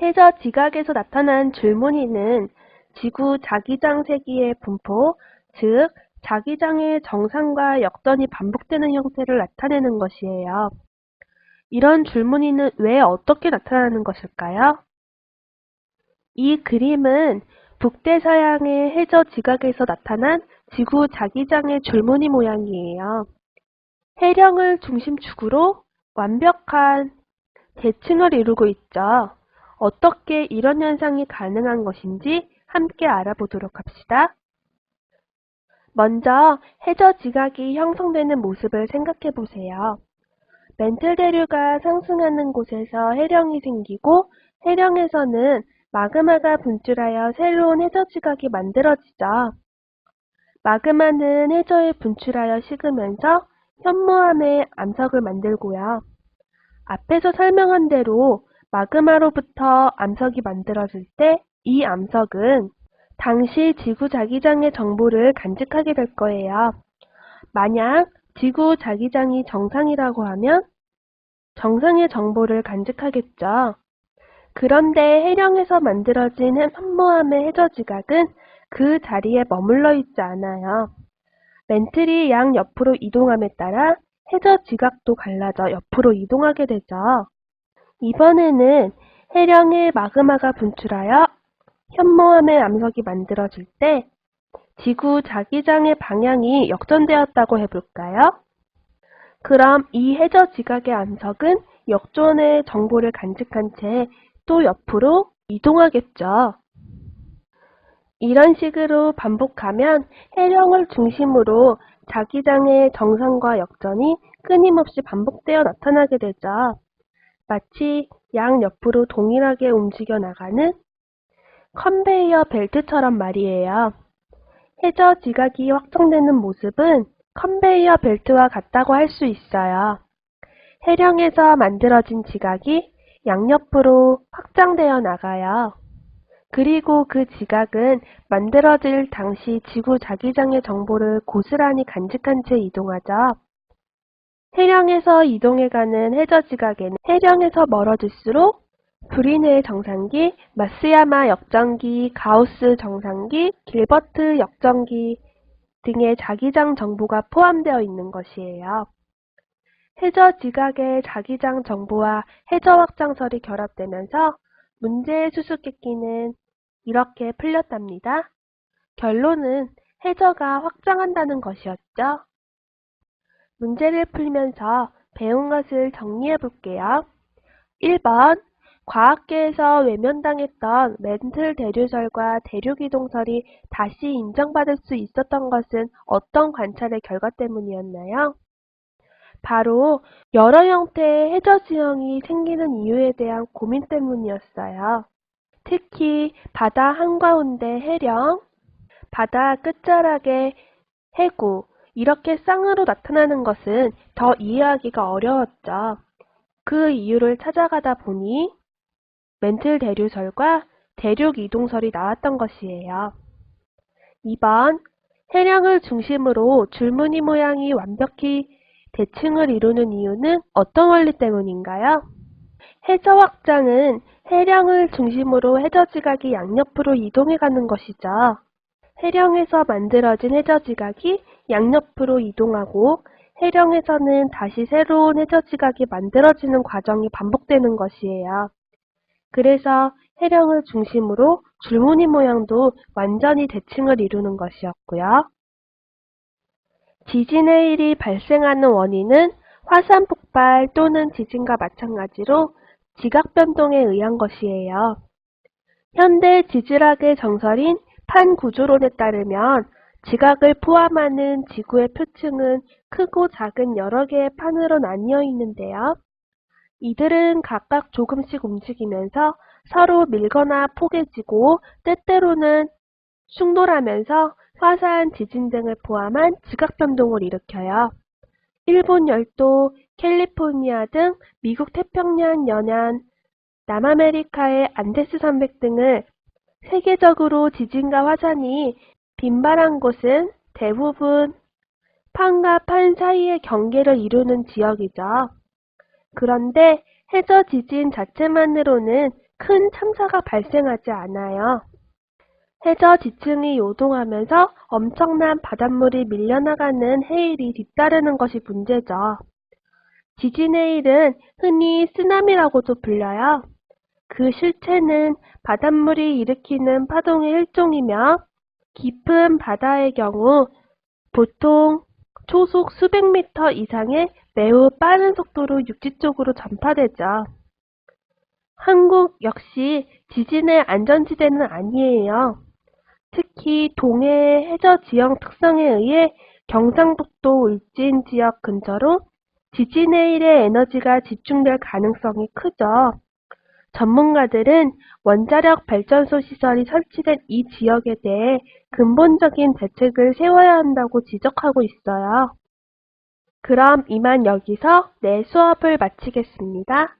해저 지각에서 나타난 줄무늬는 지구 자기장 세기의 분포, 즉 자기장의 정상과 역전이 반복되는 형태를 나타내는 것이에요. 이런 줄무늬는 왜 어떻게 나타나는 것일까요? 이 그림은 북대서양의 해저 지각에서 나타난 지구 자기장의 줄무늬 모양이에요. 해령을 중심축으로 완벽한 대칭을 이루고 있죠. 어떻게 이런 현상이 가능한 것인지 함께 알아보도록 합시다. 먼저 해저 지각이 형성되는 모습을 생각해 보세요. 멘틀 대류가 상승하는 곳에서 해령이 생기고 해령에서는 마그마가 분출하여 새로운 해저 지각이 만들어지죠. 마그마는 해저에 분출하여 식으면서 현무암의 암석을 만들고요. 앞에서 설명한 대로 마그마로부터 암석이 만들어질 때 이 암석은 당시 지구 자기장의 정보를 간직하게 될 거예요. 만약 지구 자기장이 정상이라고 하면 정상의 정보를 간직하겠죠. 그런데 해령에서 만들어진 현무암의 해저 지각은 그 자리에 머물러 있지 않아요. 멘틀이 양옆으로 이동함에 따라 해저 지각도 갈라져 옆으로 이동하게 되죠. 이번에는 해령의 마그마가 분출하여 현무암의 암석이 만들어질 때 지구 자기장의 방향이 역전되었다고 해볼까요? 그럼 이 해저 지각의 암석은 역전의 정보를 간직한 채 또 옆으로 이동하겠죠. 이런 식으로 반복하면 해령을 중심으로 자기장의 정상과 역전이 끊임없이 반복되어 나타나게 되죠. 마치 양옆으로 동일하게 움직여 나가는 컨베이어 벨트처럼 말이에요. 해저 지각이 확정되는 모습은 컨베이어 벨트와 같다고 할 수 있어요. 해령에서 만들어진 지각이 양옆으로 확장되어 나가요. 그리고 그 지각은 만들어질 당시 지구 자기장의 정보를 고스란히 간직한 채 이동하죠. 해령에서 이동해가는 해저 지각에는 해령에서 멀어질수록 브리네 정상기, 마쓰야마 역전기, 가우스 정상기, 길버트 역전기 등의 자기장 정보가 포함되어 있는 것이에요. 해저 지각의 자기장 정보와 해저 확장설이 결합되면서 문제의 수수께끼는 이렇게 풀렸답니다. 결론은 해저가 확장한다는 것이었죠. 문제를 풀면서 배운 것을 정리해 볼게요. 1번 과학계에서 외면당했던 멘틀 대류설과 대륙이동설이 다시 인정받을 수 있었던 것은 어떤 관찰의 결과 때문이었나요? 바로 여러 형태의 해저 지형이 생기는 이유에 대한 고민 때문이었어요. 특히 바다 한가운데 해령, 바다 끝자락에 해구, 이렇게 쌍으로 나타나는 것은 더 이해하기가 어려웠죠. 그 이유를 찾아가다 보니 멘틀 대류설과 대륙 이동설이 나왔던 것이에요. 2번 해령을 중심으로 줄무늬 모양이 완벽히 대칭을 이루는 이유는 어떤 원리 때문인가요? 해저 확장은 해령을 중심으로 해저 지각이 양옆으로 이동해가는 것이죠. 해령에서 만들어진 해저 지각이 양옆으로 이동하고 해령에서는 다시 새로운 해저 지각이 만들어지는 과정이 반복되는 것이에요. 그래서 해령을 중심으로 줄무늬 모양도 완전히 대칭을 이루는 것이었고요. 지진의 일이 발생하는 원인은 화산 폭발 또는 지진과 마찬가지로 지각 변동에 의한 것이에요. 현대 지질학의 정설인 판구조론에 따르면 지각을 포함하는 지구의 표층은 크고 작은 여러 개의 판으로 나뉘어 있는데요. 이들은 각각 조금씩 움직이면서 서로 밀거나 포개지고 때때로는 충돌하면서 화산, 지진 등을 포함한 지각 변동을 일으켜요. 일본 열도, 캘리포니아 등 미국 태평양 연안, 남아메리카의 안데스 산맥 등을 세계적으로 지진과 화산이 빈발한 곳은 대부분 판과 판 사이의 경계를 이루는 지역이죠. 그런데 해저 지진 자체만으로는 큰 참사가 발생하지 않아요. 해저 지층이 요동하면서 엄청난 바닷물이 밀려나가는 해일이 뒤따르는 것이 문제죠. 지진 해일은 흔히 쓰나미라고도 불려요. 그 실체는 바닷물이 일으키는 파동의 일종이며 깊은 바다의 경우 보통 초속 수백 미터 이상의 매우 빠른 속도로 육지 쪽으로 전파되죠. 한국 역시 지진의 안전지대는 아니에요. 특히 동해의 해저 지형 특성에 의해 경상북도 울진 지역 근처로 지진 해일의 에너지가 집중될 가능성이 크죠. 전문가들은 원자력 발전소 시설이 설치된 이 지역에 대해 근본적인 대책을 세워야 한다고 지적하고 있어요. 그럼 이만 여기서 내 수업을 마치겠습니다.